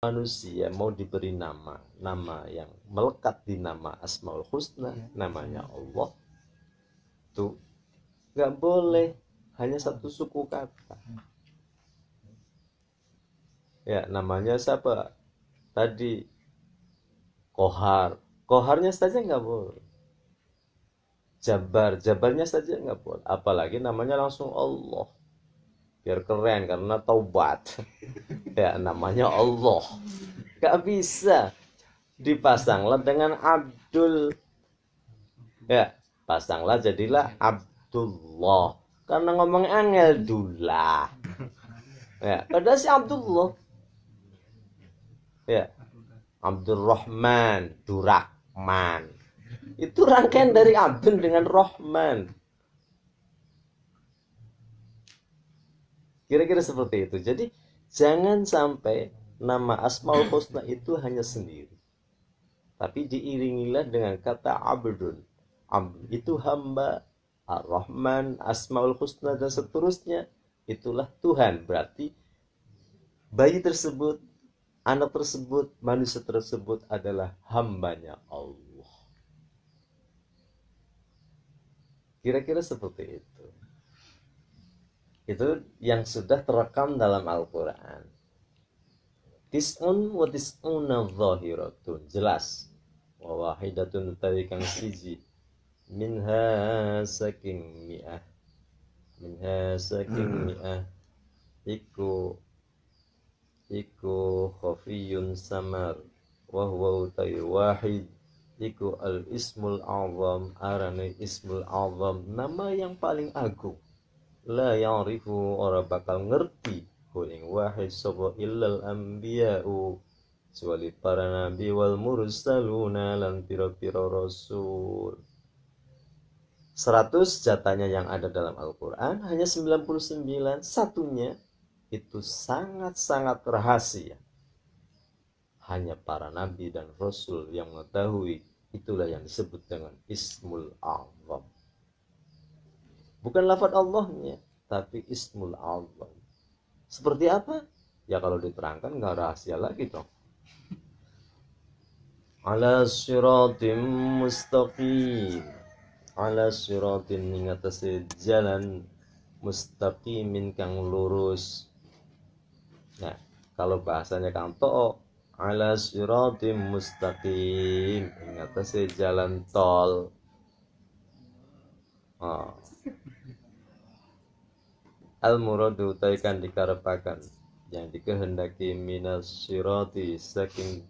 manusia mau diberi nama yang melekat di nama Asmaul Husna, namanya Allah, tuh nggak boleh hanya satu suku kata. Ya, namanya siapa tadi? Koharnya saja nggak boleh. Jabarnya saja nggak boleh. Apalagi namanya langsung Allah, biar keren karena taubat. Ya, namanya Allah. Nggak bisa dipasanglah dengan Abdul. Ya, pasanglah jadilah Abdullah. Karena ngomong angel dullah. Ya, padahal si Abdullah. Ya, Abdurrahman, Durakman. Itu rangkaian dari Abdul dengan Rahman. Kira-kira seperti itu. Jadi jangan sampai nama Asmaul Husna itu hanya sendiri, tapi diiringilah dengan kata Abdun. Abdun itu hamba, Ar-Rahman, Asmaul Husna dan seterusnya. Itulah Tuhan. Berarti bayi tersebut, anak tersebut, manusia tersebut adalah hambanya Allah. Kira-kira seperti itu. Itu yang sudah terekam dalam Al-Quran. Tis'un wa tis'una zahiratun. Jelas. Wa wahidatun utawi kang siji. Minha saking mi'ah. Minha saking mi'ah. Iku khafiyun samar. Wa huwa utawi wahid. Iku al-ismul azam. Arane ismul azam. Nama yang paling agung. La ya'rifu ora bakal ngerti kuning wahid sapa illal anbiya'u kecuali para nabi wal mursaluna lan pira-pira rasul. 100 jatahnya yang ada dalam Al-Quran, hanya 99 satunya itu sangat-sangat rahasia. Hanya para nabi dan rasul yang mengetahui. Itulah yang disebut dengan Ismul Azam. Bukan lafaz Allahnya, tapi Ismul Azam. Seperti apa? Ya kalau diterangkan nggak rahasia lagi dong. Ala siratim mustaqim. Ala siratin ingatasi jalan mustaqimin kang lurus. Nah, kalau bahasanya Kang To'o, ala siratim mustaqim, ingatasi jalan tol. Oh. Al-muradu taikan dikarepakan yang dikehendaki minas sirati saking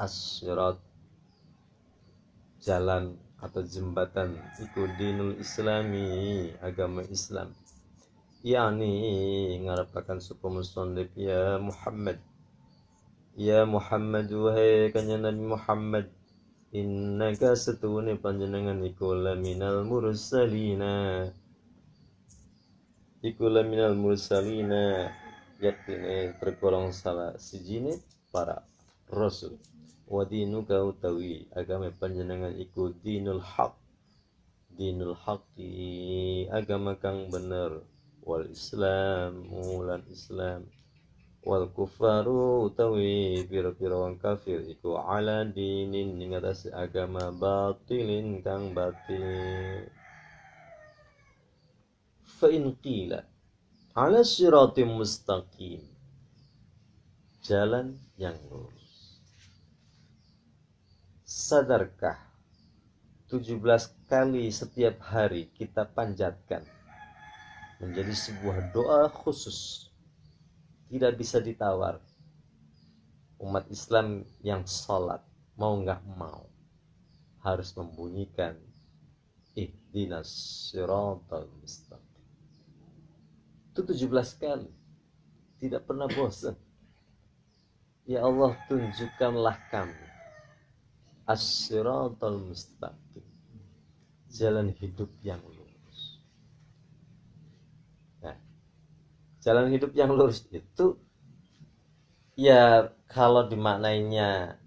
as-sirat jalan atau jembatan iku dinul islami agama Islam, yakni ngarepakan suku musannif ya Muhammad wahai kanjeng Nabi Muhammad, innaka setune panjenengan iku laminal mursalina minal mursalina, yaktine tergolong salah sijine para rasul. Wa dinuka utawi agama panjenengan iku dinul haqi agama kang bener, wal islam mulan islam, wal kufaru utawi pira-pira wong kafir iku ala dinin ing atas agama batilin kang batil. Fa'in qila ala siratim mustaqim, jalan yang lurus. Sadarkah 17 kali setiap hari kita panjatkan menjadi sebuah doa khusus, tidak bisa ditawar. Umat Islam yang sholat mau nggak mau harus membunyikan ihdinas siratal mustaqim. Itu 17 kali, tidak pernah bosan. Ya Allah, tunjukkanlah kami as-siratal mustaqim, jalan hidup yang lurus. Nah, jalan hidup yang lurus itu ya kalau dimaknainya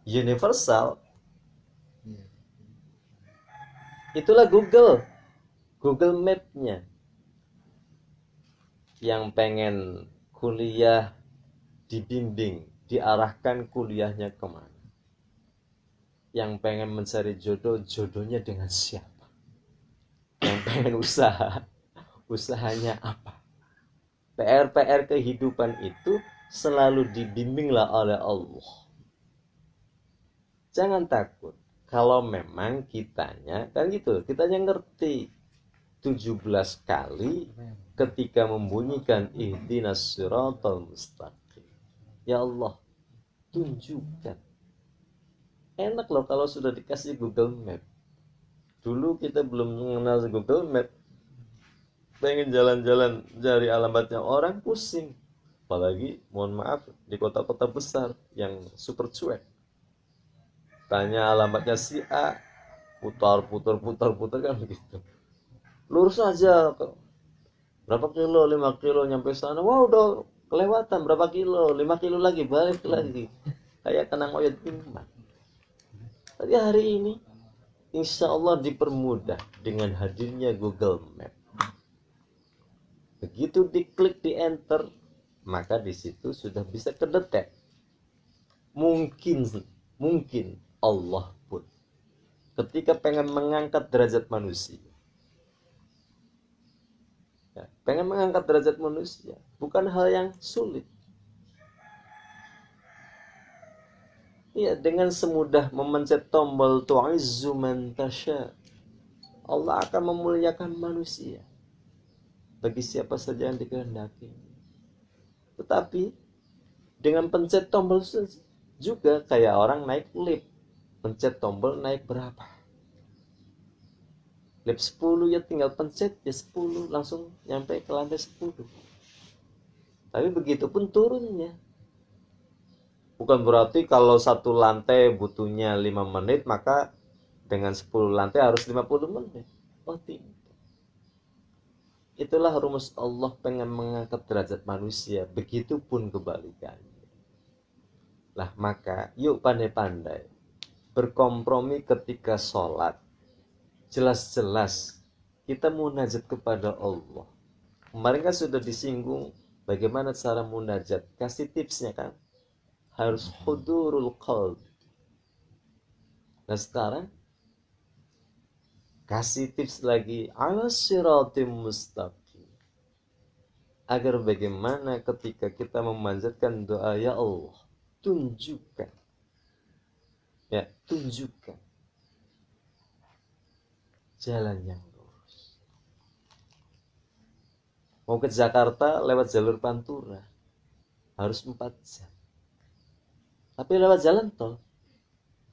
universal, itulah Google Map-nya. Yang pengen kuliah dibimbing, diarahkan kuliahnya kemana. Yang pengen mencari jodoh, jodohnya dengan siapa. Yang pengen usaha, usahanya apa. PR-PR kehidupan itu selalu dibimbinglah oleh Allah. Jangan takut. Kalau memang kitanya, kan gitu, kitanya ngerti 17 kali ketika membunyikan ihdinas siratal mustaqim. Ya Allah, tunjukkan. Enak loh kalau sudah dikasih Google Map. Dulu kita belum mengenal Google Map, pengen jalan-jalan cari alamatnya orang pusing. Apalagi mohon maaf di kota-kota besar yang super cuek. Tanya alamatnya si A, putar kan begitu. Lurus aja, berapa kilo, 5 kilo nyampe sana. Wah udah kelewatan berapa kilo, 5 kilo lagi, balik lagi. Kayak kena ngoyot iman. Tapi hari ini insya Allah dipermudah dengan hadirnya Google Map. Begitu diklik di enter, maka di situ sudah bisa kedetek. Mungkin Allah pun ketika pengen mengangkat derajat manusia, ya, pengen mengangkat derajat manusia bukan hal yang sulit. Ya, dengan semudah memencet tombol tu'izzu man tasya, Allah akan memuliakan manusia bagi siapa saja yang dikehendaki. Tetapi dengan pencet tombol juga kayak orang naik lift, pencet tombol naik berapa? Lift 10 ya tinggal pencet ya 10 langsung nyampe ke lantai 10. Tapi begitu pun turunnya. Bukan berarti kalau satu lantai butuhnya 5 menit, maka dengan 10 lantai harus 50 menit. Oh tidak. Itulah rumus Allah pengen mengangkat derajat manusia. Begitupun kebalikannya. Lah maka yuk pandai-pandai berkompromi ketika sholat. Jelas-jelas kita munajat kepada Allah. Kemarin kan sudah disinggung bagaimana cara munajat. Kasih tipsnya kan. Harus hudurul qalb. Nah sekarang kasih tips lagi ala siratim mustaqim, agar bagaimana ketika kita memanjatkan doa ya Allah, tunjukkan jalan yang lurus. Mau ke Jakarta lewat jalur Pantura harus 4 jam, tapi lewat jalan tol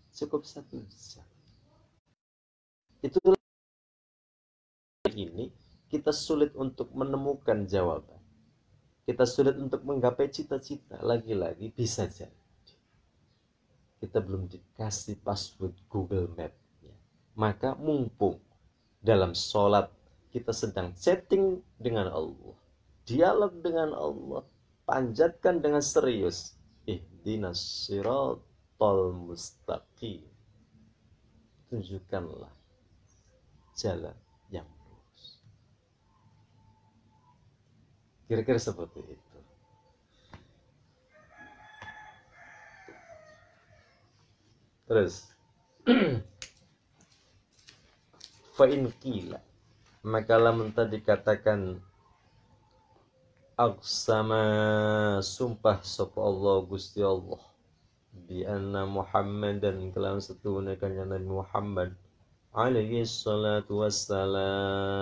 cukup 1 jam. Itulah ini kita sulit untuk menemukan jawaban. Kita sulit untuk menggapai cita-cita. Lagi-lagi bisa jadi kita belum dikasih password Google Map-nya. Maka mumpung dalam sholat kita sedang chatting dengan Allah, dialog dengan Allah, panjatkan dengan serius, ihdinas siratal mustaqim, tunjukkanlah jalan yang lurus. Kira-kira seperti itu. Terus fa'in qila, maka lamun tadi dikatakan aqsama, sumpah sapa Allah Gusti Allah bi anna Muhammadan, kelawan setune kanjeng Nabi Muhammad alaihi salatu wassalam.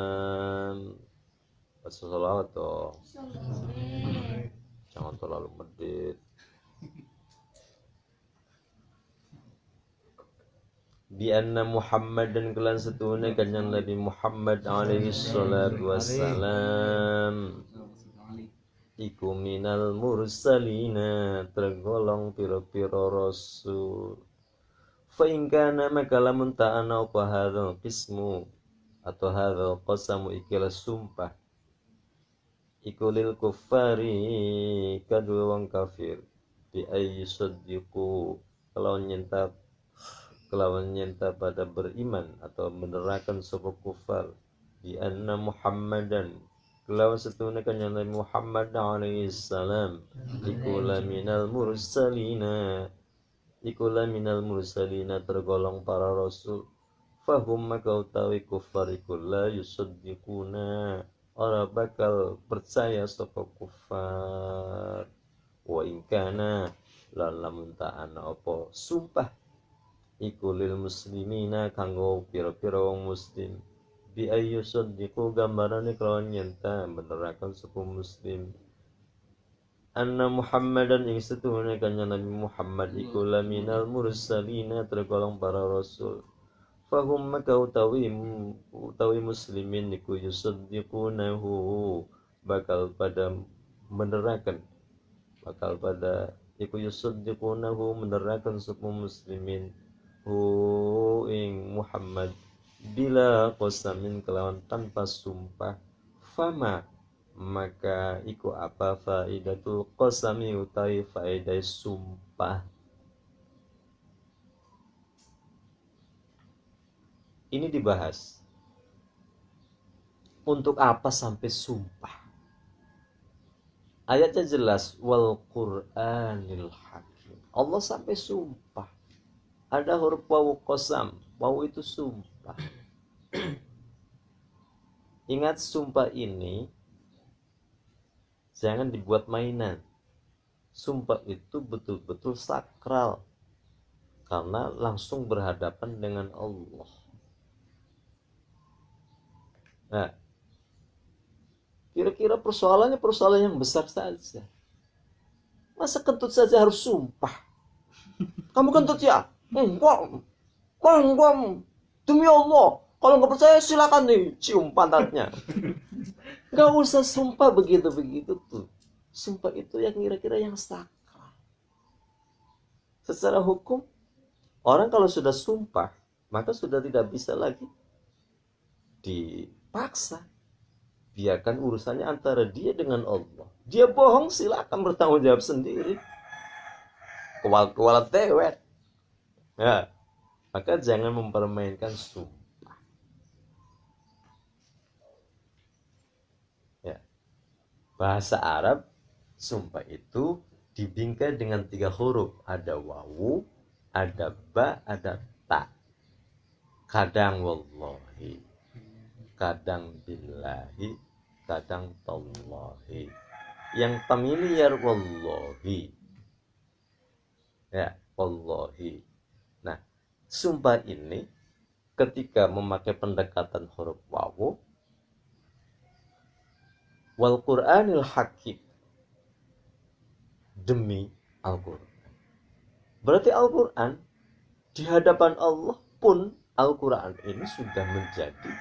Wassalawat toh. Jangan terlalu medit. Bi anna Muhammadan, kelan setune kanjeng Nabi Muhammad alaihi salatu wassalam iku minal mursalina, tergolong piro-piro rasul. Fa in kana maka lamun ta'ana apa hadzal qismu atau hadzal qasamu ikilah sumpah iku lil kuffari kadua wong kafir bi ayyi saddiqu, kelawan nyenta pada beriman atau menerangkan sapa kufar bi anna Muhammadan, kelawan setune kanjeng Nabi Muhammad alaihi salam iku laminal mursalina, iku laminal mursalina tergolong para rasul. Fahum maka utawi kufar iku la yusaddiquna, ora bakal percaya sapa kufar. Wa ingkana lan lamun ta'ana apa sumpah iku lil muslimina kanggo pira-pira wong muslim, bi ayyu saddiqu gambarane kelawan nyenta beneraken sapa muslim anna Muhammadan ing setuhune kanjeng Nabi Muhammad iku laminal mursalina tergolong para rasul. Fahum maka utawi muslimin iku yusaddiqunahu bakal pada menerakan, bakal pada iku yusaddiqunahu menerakan sapa muslimin hu ing Muhammad bila qasamin kelawan tanpa sumpah. Fama maka iku apa faidatul qasami utawi faedah sumpah. Ini dibahas untuk apa sampai sumpah. Ayatnya jelas wal Qur'anil hakim. Allah sampai sumpah. Ada huruf wawu qasam. Wawu itu sumpah. Ingat sumpah ini jangan dibuat mainan. Sumpah itu betul-betul sakral karena langsung berhadapan dengan Allah. Nah, kira-kira persoalannya persoalan yang besar saja. Masa kentut saja harus sumpah? Kamu kentut ya? Enggak. Demi Allah. Kalau nggak percaya silakan nih cium pantatnya. Nggak usah sumpah begitu-begitu tuh. Sumpah itu yang kira-kira yang sakral. Secara hukum, orang kalau sudah sumpah, maka sudah tidak bisa lagi dipaksa. Biarkan urusannya antara dia dengan Allah. Dia bohong, silakan bertanggung jawab sendiri. Kewal-kewal tewet. Ya, maka jangan mempermainkan sumpah. Ya. Bahasa Arab sumpah itu dibingkai dengan 3 huruf. Ada wawu, ada ba, ada ta. Kadang wallahi, kadang billahi, kadang tallahi. Yang familiar wallahi. Ya, wallahi. Nah, sumpah ini ketika memakai pendekatan huruf wawu, wal Qur'anil hakim, demi Al-Quran. Berarti Al-Quran di hadapan Allah pun Al-Quran ini sudah menjadi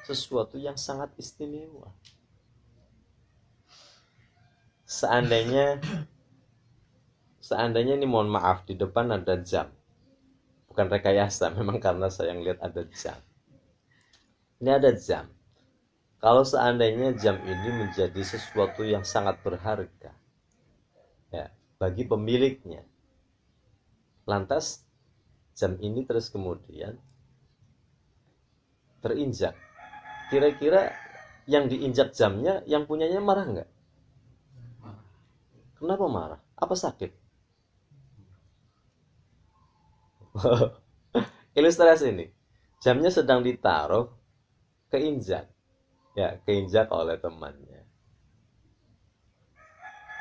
sesuatu yang sangat istimewa. Seandainya ini mohon maaf di depan ada jam, bukan rekayasa, memang karena saya lihat ada jam. Ini ada jam. Kalau seandainya jam ini menjadi sesuatu yang sangat berharga, ya, bagi pemiliknya, lantas jam ini terus kemudian terinjak, kira-kira yang diinjak jamnya yang punyanya marah nggak? Kenapa marah? Apa sakit? Ilustrasi ini, jamnya sedang ditaruh, keinjak, ya, keinjak oleh temannya.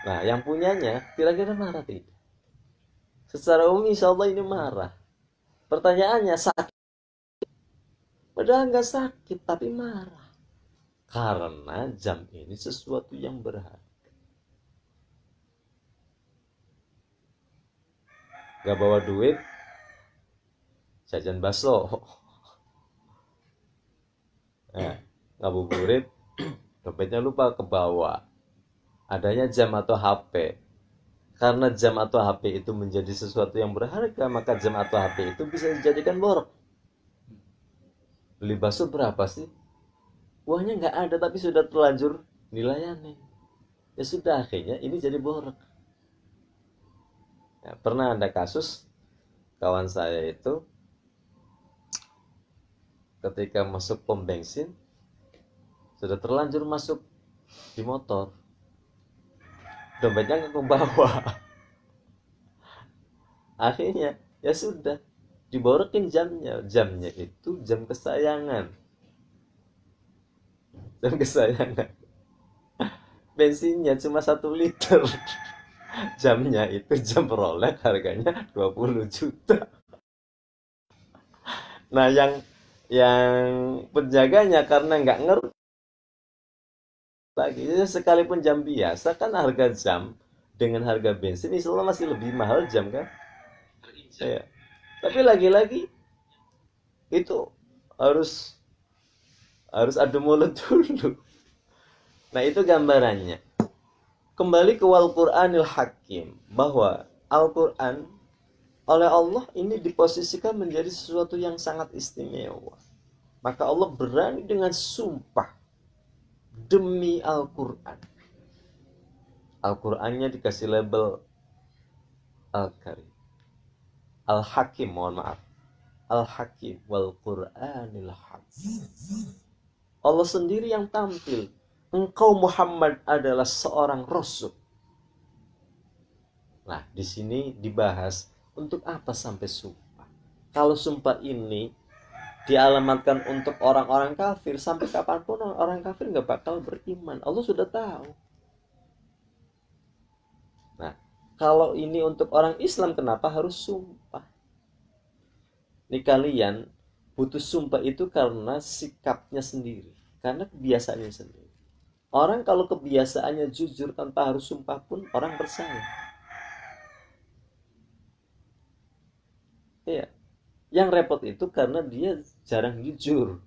Nah, yang punyanya kira-kira marah tidak? Secara umum insya Allah ini marah. Pertanyaannya, sakit? Padahal nggak sakit, tapi marah. Karena jam ini sesuatu yang berharga. Gak bawa duit, jajan bakso. Ngabuburit, dompetnya lupa kebawa. Adanya jam atau HP. Karena jam atau HP itu menjadi sesuatu yang berharga, maka jam atau HP itu bisa dijadikan borok. Beli bakso berapa sih? Uangnya nggak ada, tapi sudah terlanjur dilayani. Ya sudah, akhirnya ini jadi borok. Ya, pernah ada kasus kawan saya itu ketika masuk pom bensin sudah terlanjur masuk di motor, dompetnya nggak kebawa. Akhirnya ya sudah, diborokin jamnya itu jam kesayangan, bensinnya cuma 1 liter. Jamnya itu jam Rolex, harganya 20 juta. Nah, yang penjaganya karena nggak ngerti lagi, ya sekalipun jam biasa kan harga jam dengan harga bensin Istilahnya masih lebih mahal jam kan. Ya. Tapi lagi-lagi itu harus harus adu mulut dulu. Nah, itu gambarannya. Kembali ke wal Qur'anil Hakim, bahwa Al-Qur'an oleh Allah ini diposisikan menjadi sesuatu yang sangat istimewa. Maka Allah berani dengan sumpah demi Al-Qur'an. Al-Qur'annya dikasih label Al-Karim, Al-Hakim, mohon maaf, Al-Hakim wal Qur'anil Hakim. Allah sendiri yang tampil, engkau Muhammad adalah seorang rasul. Nah, di sini dibahas untuk apa sampai sumpah. Kalau sumpah ini dialamatkan untuk orang-orang kafir, sampai kapanpun orang kafir nggak bakal beriman. Allah sudah tahu. Nah, kalau ini untuk orang Islam, kenapa harus sumpah? Ini kalian butuh sumpah itu karena sikapnya sendiri, karena kebiasaannya sendiri. Orang kalau kebiasaannya jujur tanpa harus sumpah pun orang percaya. Iya. Yang repot itu karena dia jarang jujur.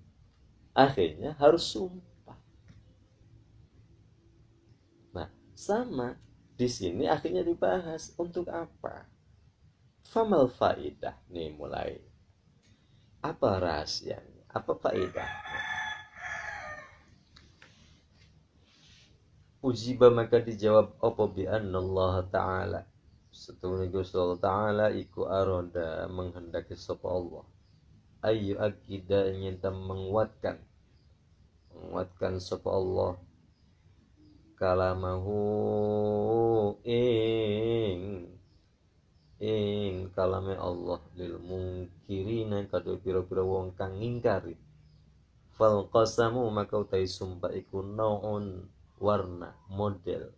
Akhirnya harus sumpah. Nah, sama di sini akhirnya dibahas untuk apa? Famal faidah nih mulai. Apa rahasianya? Apa faedahnya? Ujiba maka dijawab apa bi Allah taala. Setuhune Gusti Allah taala iku aroda menghendaki sapa Allah. Ayu akida ingin menguatkan sapa Allah kalamahu ing kalame Allah lil mungkirina kado pira-pira wong kang ngingkari. Fal qasamu maka utai sumpah iku naun warna model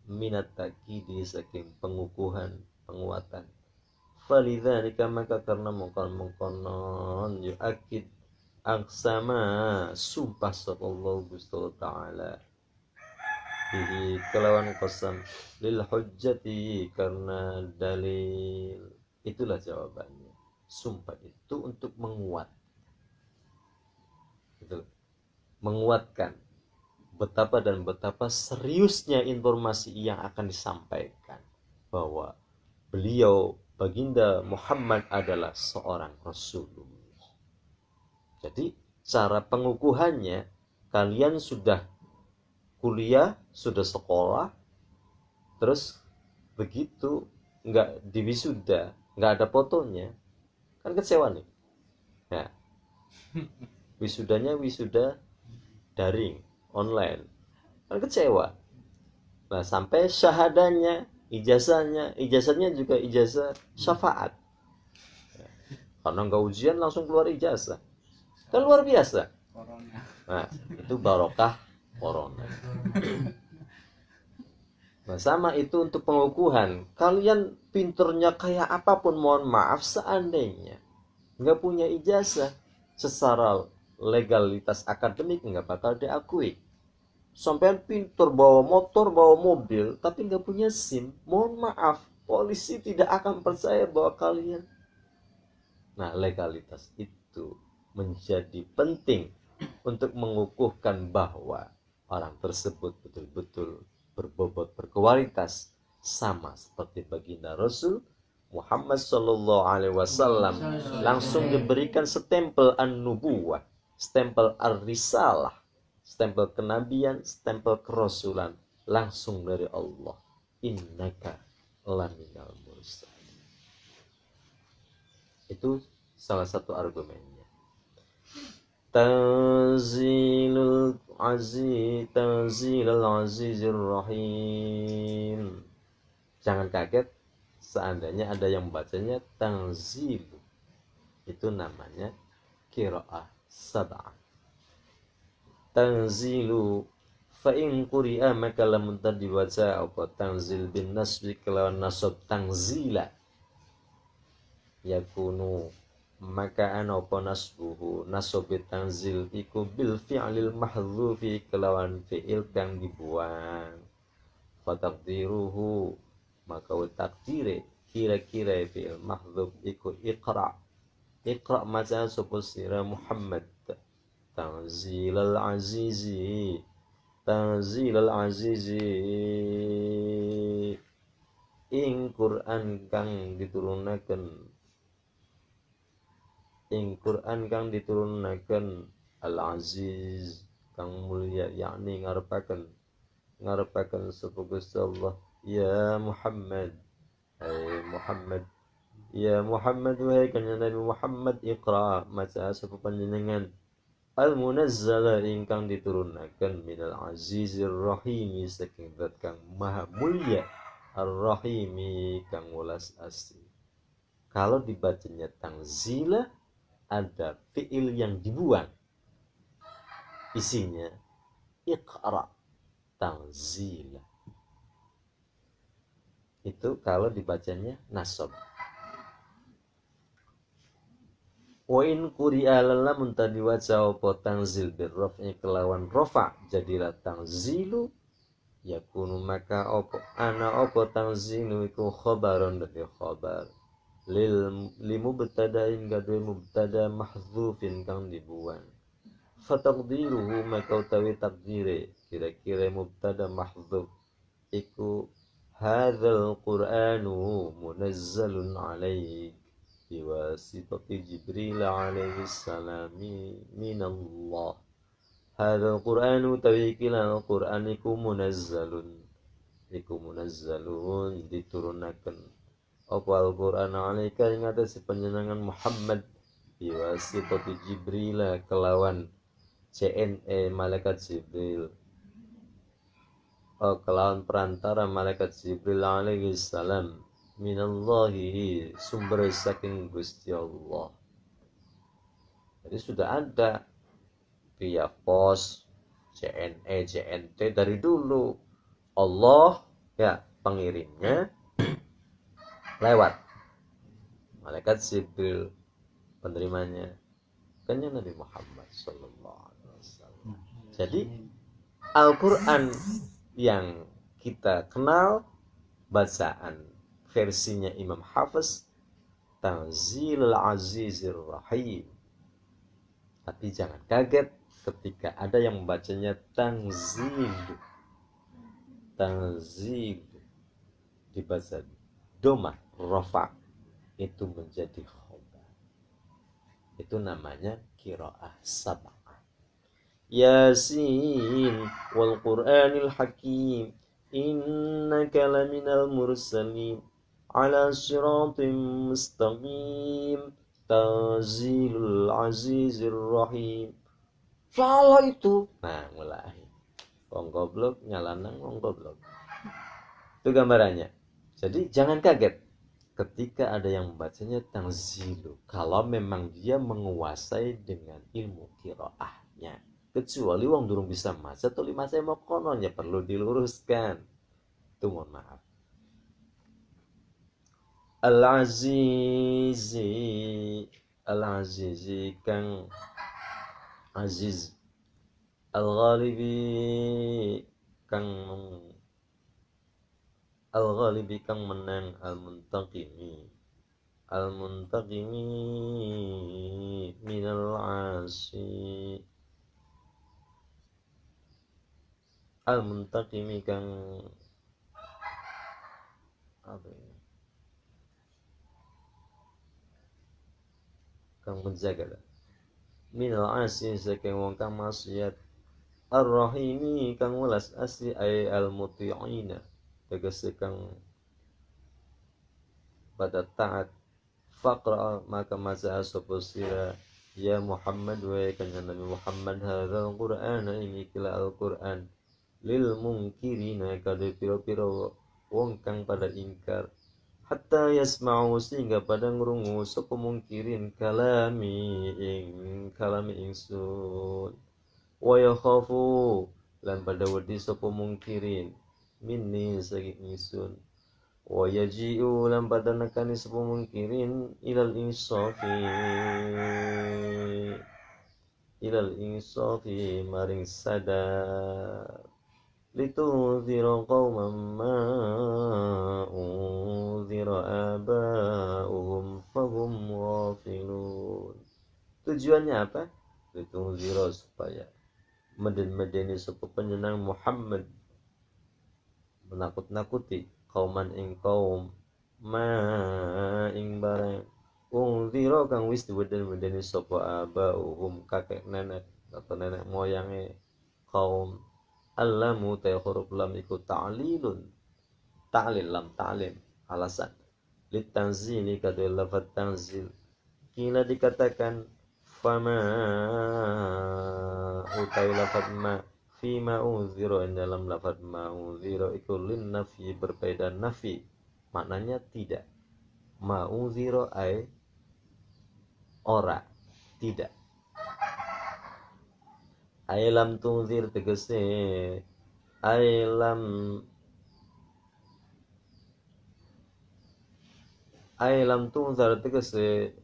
minat takidi saking pengukuhan penguatan. Falidzalika maka karena mengkon-mengkonon yuakid aksama sumpah sallallahu Gusti taala bihi kelawan qasam lil hujjati karena dalil. Itulah jawabannya. Sumpah itu untuk menguat, gitu. Menguatkan betapa dan betapa seriusnya informasi yang akan disampaikan, bahwa beliau baginda Muhammad adalah seorang Rasulullah. Jadi cara pengukuhannya, kalian sudah kuliah, sudah sekolah, terus begitu nggak diwisuda, nggak ada fotonya, kan kecewa nih. Nah, wisudanya wisuda daring, online, kan kecewa. Nah, sampai syahadanya, ijazahnya juga ijazah syafaat. Karena nggak ujian langsung keluar ijazah, kan luar biasa. Nah, itu barokah corona. Nah, sama itu untuk pengukuhan. Kalian pinternya kayak apapun, mohon maaf, seandainya nggak punya ijazah, secara legalitas akademik nggak bakal diakui. Sampai pinter bawa motor, bawa mobil, tapi nggak punya SIM, mohon maaf, polisi tidak akan percaya bahwa kalian. Nah, legalitas itu menjadi penting untuk mengukuhkan bahwa orang tersebut betul-betul berbobot berkualitas, sama seperti baginda Rasul Muhammad Sallallahu Alaihi Wasallam langsung diberikan stempel an-nubuwah, stempel ar-risalah, stempel kenabian, stempel kerasulan langsung dari Allah. Innaka laminal mursalin. Itu salah satu argumennya. Tanzilul azizir rahim. Jangan kaget seandainya ada yang membacanya tanzil. Itu namanya qiraah sab'ah. Tanzilu fa in quri'a maka lamun dibaca apa tanzil bin nasbi kelawan nasab tanzila yakunu maka ana apa nasbuhu nasab tanzil iku bil fi'lil mahdzufi kelawan fi'il kang dibuang fa taqdiruhu maka takdire kira-kira fi'il mahdzuf iku iqra maca sapa sira Muhammad tanzilal azizi ing Quran kang diturunaken al aziz kang mulia yakni ngarepaken sapa Gusti Allah ya Muhammad Muhammad ya Muhammad wahai kanjeng Nabi Muhammad iqra maca sapa panjenengan al-munazzala ingkang diturunaken minal azizir rahimi saking zat kang maha mulia ar-rahimi kang welas asih. Kalau dibacanya tanzila ada fi'il yang dibuang isinya iqra tanzila itu kalau dibacanya nasab. Wa in quri'a lamun tadi waca apa tanzil bir raf'i kelawan rafa jadilah tanzilu yakunu maka apa ana apa tanzilu iku khabaron dari khabar li mubtada'in gadwe mubtada mahdzufin kang dibuang fa taqdiruhu maka utawi takdire kira-kira mubtada mahdzuf iku hadzal qur'anu munazzalun alaik biwasitati Jibril alaihi salami minallah. Hadzal Qur'anu tawikila Al-Qur'an iku munazzalun diturunaken apa Al-Qur'an alaika ing atase panjenengan Muhammad biwasitati Jibril kelawan CNE malaikat Jibril kelawan perantara malaikat Jibril alaihi salam minallahi sumber saking Gusti Allah. Jadi sudah ada via pos CNE CNT dari dulu. Allah ya pengirimnya lewat malaikat Jibril, penerimanya kanjeng Nabi Muhammad sallallahu alaihi wasallam. Jadi Al-Qur'an yang kita kenal bacaan versinya Imam Hafiz Tanzilul Azizir Rahim. Tapi jangan kaget ketika ada yang membacanya tanzil dibaca domah rafa itu menjadi khobar. Itu namanya qiraah sab'ah. Yasin wal Qur'anil Hakim innaka laminal mursalin ala siratim mustaqim tanzilul azizir rahim. Salah itu. Nah, mulai wong goblok nyalanang wong goblok. Itu gambarannya. Jadi jangan kaget ketika ada yang membacanya tanzilu kalau memang dia menguasai dengan ilmu qiraahnya. Kecuali wong durung bisa maca atau lima saya mau kononnya perlu diluruskan. Itu mohon maaf. Al-Azizi kang Aziz Al-Ghalibi kang menang Al-Muntaqimi minal asi Al-Muntaqimi kang apa ini? Kang menjaga minal asi saking wong kang maksiat ar-rahimi kang welas asli ay al-muti'ina tegese kang pada taat faqra maka maca sapa sira ya Muhammad wa kanjeng Nabi Muhammad hadzal Qur'an ini kila Al-Qur'an lil mungkirina kade piro-piro wong kang pada ingkar hatta yasma'u sehingga pada ngrungu sapa mungkirin kalami ingsun wa yakhafu lan pada wedi sapa mungkirin minni saking ingsun wa yaji'u lan pada nekani sapa mungkirin ilal insafi maring sadar litunzira qauman ma unzira aba'uhum fahum ghafilun. Tujuannya apa? Litunzira supaya meden-medeni sapa penyenang Muhammad menakut-nakuti kauman ing kaum ma ing barang unzira kang wis diweden-wedeni sapa aba'uhum kakek nenek atau nenek moyange kaum. Allamu ta huruf lam iku ta'lilun ta'lil lam ta'lim alasan litanzili kadu lafaz tanzil kila dikatakan fama utai lafaz ma fi ma unzira dalam lafaz ma unzira iku lin nafi berbeda nafi maknanya tidak ma unzira ai ora tidak ailam tunzir tegese ailam tunzar tegese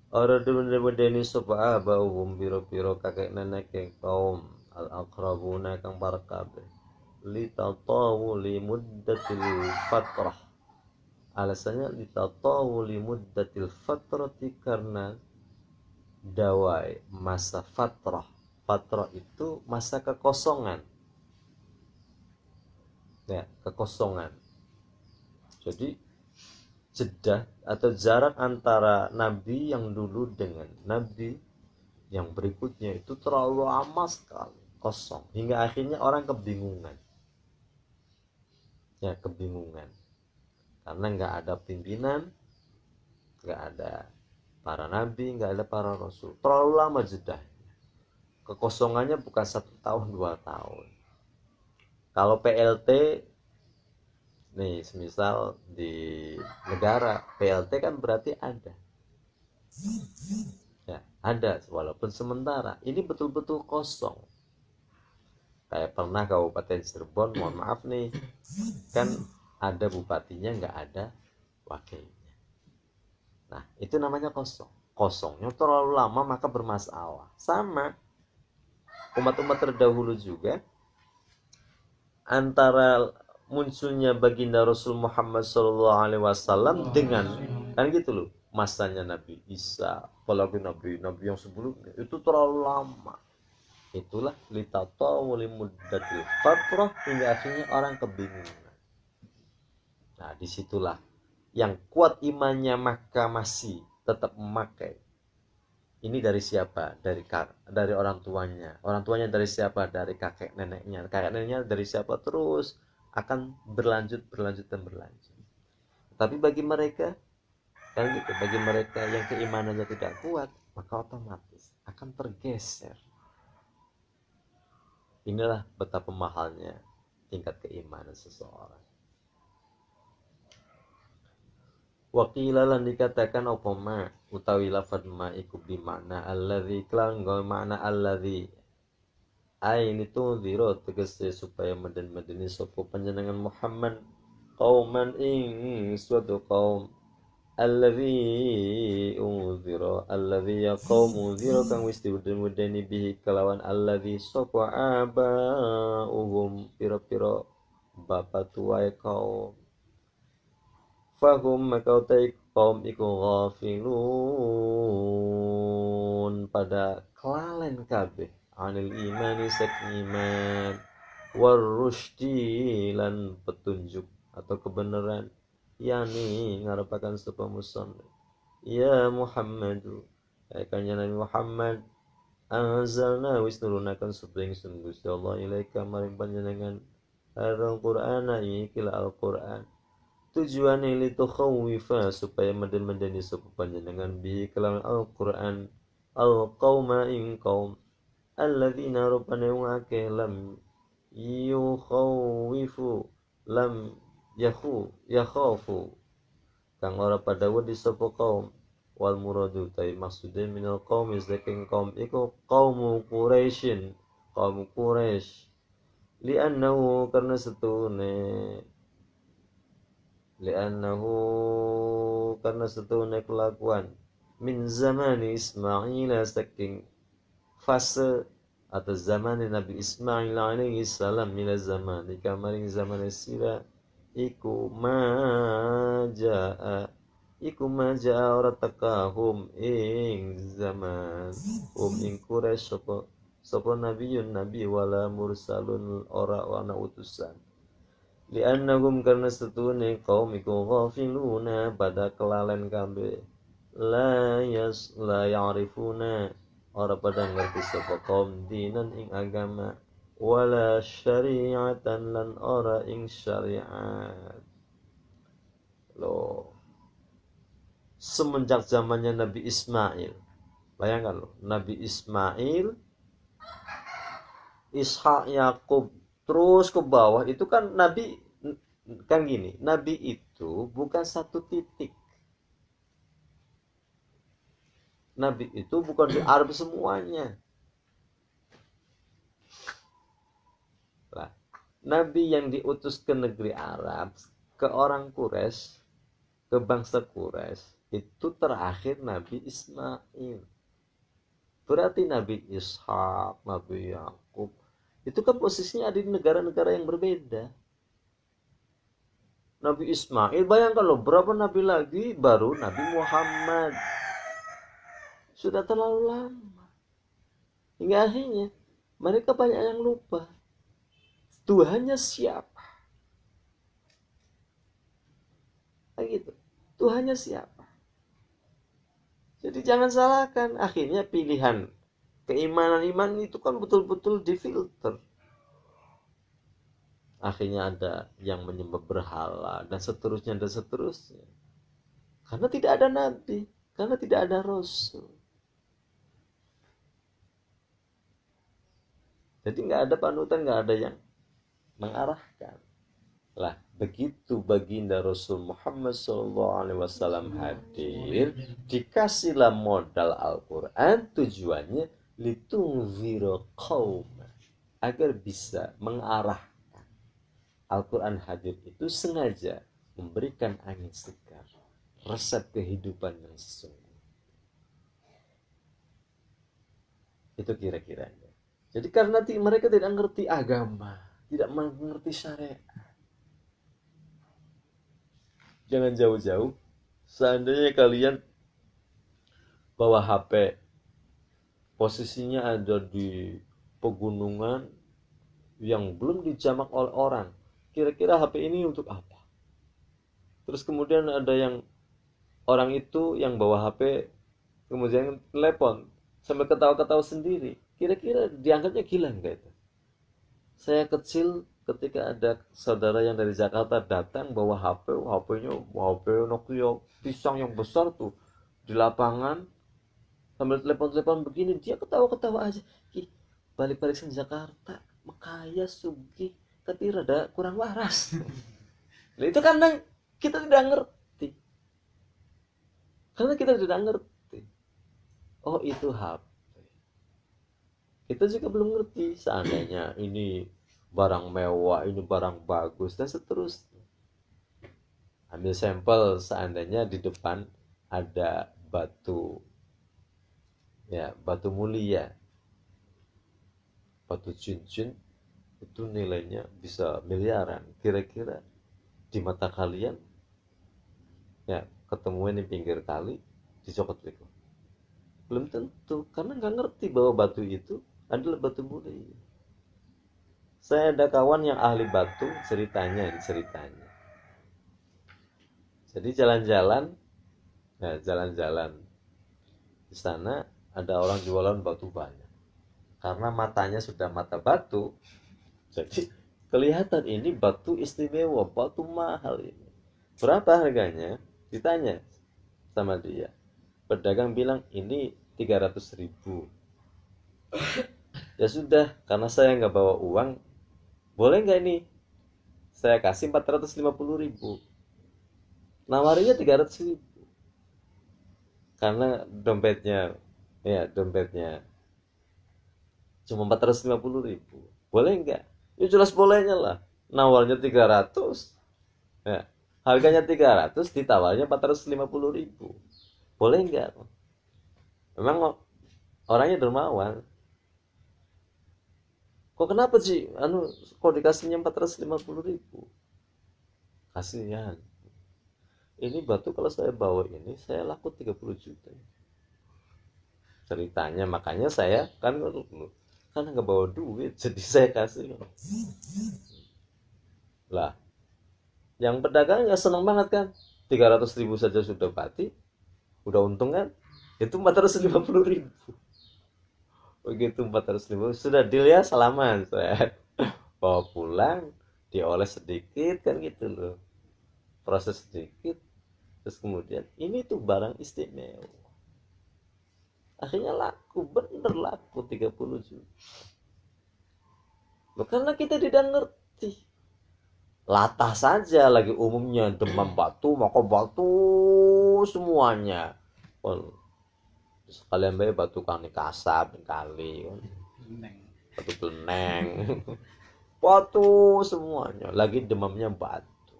ora demen-demeni sapa abahum piro-piro kakek nenek kaum al aqrabuna kang para kabeh litatawuli muddatil fatrah. Alasannya litatawuli muddatil fatrati karena dawai masa fatrah. Fatrah itu masa kekosongan. Ya, kekosongan. Jadi jeda atau jarak antara nabi yang dulu dengan nabi yang berikutnya itu terlalu lama sekali kosong hingga akhirnya orang kebingungan. Ya, kebingungan. Karena nggak ada pimpinan, nggak ada para nabi, nggak ada para rasul. Terlalu lama jeda. Kekosongannya bukan 1 tahun 2 tahun. Kalau PLT nih, semisal di negara PLT kan berarti ada. Ya, ada walaupun sementara. Ini betul-betul kosong. Kayak pernah Kabupaten Cirebon, mohon maaf nih, kan ada bupatinya nggak ada wakilnya. Nah, itu namanya kosong. Kosongnya terlalu lama maka bermasalah. Sama umat-umat terdahulu juga antara munculnya baginda Rasul Muhammad SAW dengan kan gitu loh masanya Nabi Isa apalagi nabi yang sebelumnya itu terlalu lama. Itulah litatawuli muddatil fatrah hingga akhirnya orang kebingungan. Nah, disitulah yang kuat imannya maka masih tetap memakai. Ini dari siapa? Dari orang tuanya. Orang tuanya dari siapa? Dari kakek neneknya. Kakek neneknya dari siapa? Terus akan berlanjut dan berlanjut. Tapi bagi mereka kan gitu, bagi mereka yang keimanannya tidak kuat, maka otomatis akan tergeser. Inilah betapa mahalnya tingkat keimanan seseorang. Wakila lan dikatakan apa ma utawi lafad ma iku bi makna alladzi klan nggo makna alladzi ain itu zero tegese supaya meden-medeni sapa panjenengan Muhammad qauman ing suatu kaum alladzi unzira alladzi ya qaum unzira kang wis diweden-wedeni bihi kelawan alladzi sapa abauhum pira-pira bapak tuae kaum fahum maka utai kaum iku ghafilun pada kelalen kabeh anil imani sak iman warusydi lan petunjuk atau kebenaran yani ngarepaken sapa musannif ya Muhammadu kanjeng Nabi Muhammad anzalna wis nurunaken supaya ingsun Gusti Allah ilaika maring panjenengan Al-Qur'ana ikil Al-Qur'an tujuannya litukhawifa supaya meden-medeni sapa panjenengan bi kelawan Al-Qur'an al-qauma ing qaum alladzina rupane wake lam yukhawifu lam yakhafu kang ora pada wedi sapa kaum wal muradu tai maksude minal qaumi saking kaum iku kaum Quraisyin kaum Quraisy li'annahu karena setune kelakuan min zamani Ismail saking fase atau zaman Nabi Ismail alaihi salam mila zaman kamaring zaman sira iku maja ora takahum ing zaman ing Quraisy sapa nabiyun nabi wala mursalun ora ana utusan li'annahum karena setune kaum iku ghafiluna pada kelalen kabeh la ya'rifuna ora pada ngerti sapa kaum dinan ing agama wala syari'atan lan ora ing syariat. Loh, semenjak zamannya Nabi Ismail, bayangkan loh, Nabi Ismail, Ishak, Yakub, terus ke bawah itu kan Nabi kan gini, Nabi itu bukan satu titik. Nabi itu bukan di Arab semuanya. Lah, Nabi yang diutus ke negeri Arab, ke orang Quraisy, ke bangsa Quraisy, itu terakhir Nabi Ismail. Berarti Nabi Ishak, Nabi Yakub, itu kan posisinya ada di negara-negara yang berbeda. Nabi Ismail, bayangkan loh, berapa nabi lagi baru Nabi Muhammad. Sudah terlalu lama. Hingga akhirnya mereka banyak yang lupa Tuhannya siapa. Kayak gitu. Tuhannya siapa. Jadi jangan salahkan. Akhirnya pilihan keimanan iman itu kan betul-betul difilter. Akhirnya ada yang menyembah berhala dan seterusnya dan seterusnya. Karena tidak ada nabi, karena tidak ada rasul. Jadi nggak ada panutan, nggak ada yang mengarahkan. Lah, begitu baginda Rasul Muhammad SAW hadir, dikasihlah modal Al-Quran, tujuannya litungzira qauma, agar bisa mengarahkan. Al-Quran hadir itu sengaja memberikan angin segar, resep kehidupan yang sesungguhnya. Itu kira-kiranya. Jadi karena mereka tidak mengerti agama, tidak mengerti syariat. Jangan jauh-jauh. Seandainya kalian bawa HP, posisinya ada di pegunungan yang belum dijamak oleh orang, kira-kira HP ini untuk apa? Terus kemudian ada yang orang itu yang bawa HP, kemudian telepon sambil ketawa-ketawa sendiri, kira-kira dianggapnya gila enggak itu? Saya kecil ketika ada saudara yang dari Jakarta datang bawa HP-nya HP Nokia pisang yang besar tuh di lapangan sambil telepon-telepon begini, dia ketawa-ketawa aja. Balik-balik ke Jakarta, kaya sugih tapi rada kurang waras. Nah, itu karena kita tidak ngerti. Karena kita tidak ngerti. Oh, itu HP. Kita juga belum ngerti seandainya ini barang mewah, ini barang bagus, dan seterusnya. Ambil sampel seandainya di depan ada batu, ya, batu mulia, batu cincin, itu nilainya bisa miliaran. Kira-kira di mata kalian, ya, ketemuan di pinggir kali, dicopot begitu? Belum tentu, karena nggak ngerti bahwa batu itu adalah batu mulia. Saya ada kawan yang ahli batu, ceritanya. Jadi jalan-jalan di sana ada orang jualan batu banyak. Karena matanya sudah mata batu, jadi kelihatan ini batu istimewa, batu mahal ini. Berapa harganya? Ditanya sama dia. Pedagang bilang ini 300.000. Ya sudah, karena saya nggak bawa uang, boleh nggak ini saya kasih 450.000. Nawarinya 300.000 karena dompetnya cuma 450.000. Boleh nggak? Ya jelas bolehnya lah. Nawarnya 300, ya, harganya 300, ditawarnya 450.000. Boleh nggak? Memang orangnya dermawan. Kok kenapa sih kok dikasihnya 450.000? Kasihan, ini batu kalau saya bawa ini saya laku 30 juta ceritanya. Makanya saya kan nggak bawa duit, jadi saya kasih lah. Yang pedagang ya seneng banget kan, 300.000 saja sudah pati, udah untung kan. Itu 450.000. Begitu 450 sudah deal ya, salaman. Saya bawa pulang, dioles sedikit kan gitu loh, proses sedikit, terus kemudian ini tuh barang istimewa. Akhirnya laku, bener laku 30 juta. Loh, karena kita tidak ngerti. Latah saja lagi umumnya demam batu, maka batu semuanya. Sekalian bae batu kali kasab kali batu beleneng. Batu semuanya lagi demamnya batu.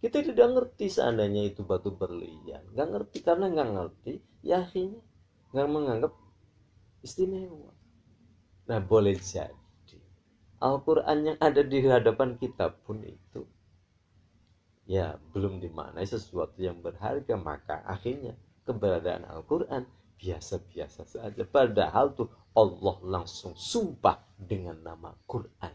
Kita tidak ngerti seandainya itu batu berlian. Nggak ngerti, karena nggak ngerti ya akhirnya nggak menganggap istimewa. Nah, boleh jadi Al-Quran yang ada di hadapan kita pun itu ya belum dimaknai sesuatu yang berharga, maka akhirnya keberadaan Al-Quran biasa-biasa saja. Padahal tuh Allah langsung sumpah dengan nama Quran.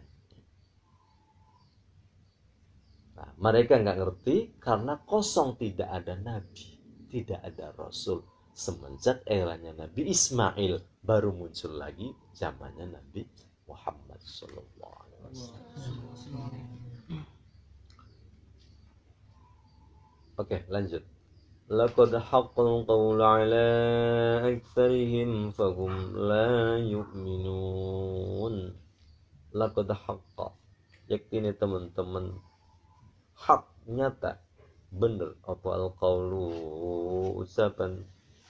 Nah, mereka nggak ngerti karena kosong, tidak ada nabi, tidak ada rasul. Semenjak eranya Nabi Ismail baru muncul lagi zamannya Nabi Muhammad Sallallahu Alaihi Wasallam. Oke, lanjut. Laqad haqqal qawlu ala aktsarihim fahum la yu'minun. Laqad haqqa, yakni teman-teman, hak, nyata, bener apa al-qawlu, ucapan,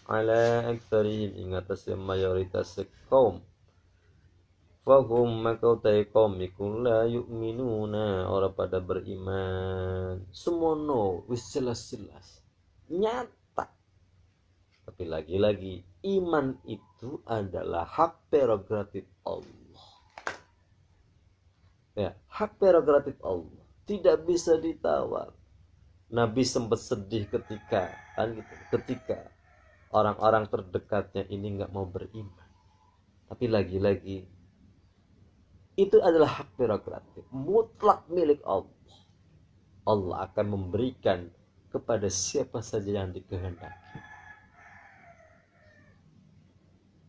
ala aktsarihim, ingatas mayoritas kaum, fahum maka utai kaum iku la yu'minuna, ora pada beriman. Semono wis jelas-jelas nyata. Tapi lagi-lagi iman itu adalah hak prerogatif Allah. Ya, hak prerogatif Allah, tidak bisa ditawar. Nabi sempat sedih ketika orang-orang terdekatnya ini nggak mau beriman. Tapi lagi-lagi itu adalah hak prerogatif mutlak milik Allah. Allah akan memberikan kepada siapa saja yang dikehendaki.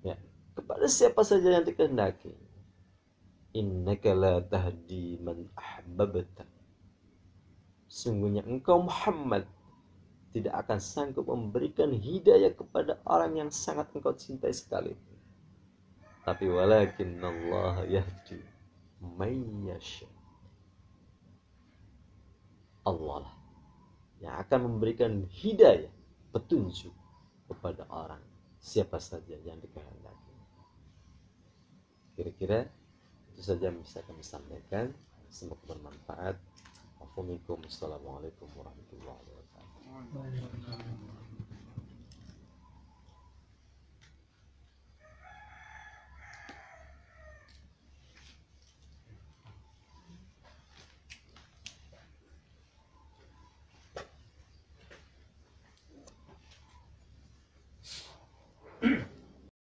Ya, kepada siapa saja yang dikehendaki. Innaka la tahdi man ahbabta. Sungguhnya engkau Muhammad tidak akan sanggup memberikan hidayah kepada orang yang sangat engkau cintai sekali. Tapi walakin Allah yahdi may yasha. Allah lah yang akan memberikan hidayah, petunjuk kepada orang siapa saja yang dikehendaki. Kira-kira itu saja yang bisa kami sampaikan. Semoga bermanfaat. Assalamualaikum warahmatullahi wabarakatuh.